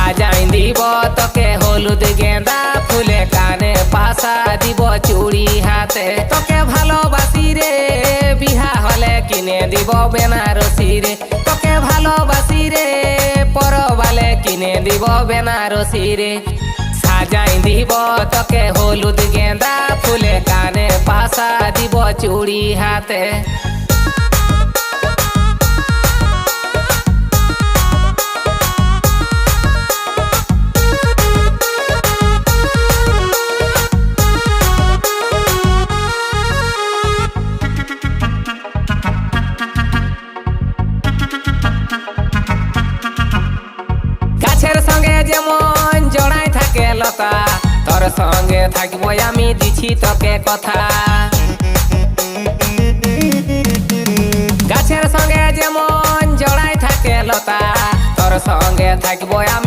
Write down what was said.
সাজাই দিব তোকে হলুদ গেঁদা ফুলে কানে পাশা দিব চুড়ি হাতে তোকে ভালোবাসি রে বিহা হলে কিনে দিব বেনারসি রে তোকে ভালোবাসি রে পরবালে কিনে দিব বেনারসি রে সাজাই দিব তোকে হলুদ গেঁদা ফুলে কানে পাশা দিব চুড়ি হাতে গাছের সঙ্গে যেমন জড়াই থাকে লতা তোর সঙ্গে থাকবো আমি দিছি তোকে কথা গাছের সঙ্গে যেমন জড়াই থাকে লতা তোর সঙ্গে থাকবো আমি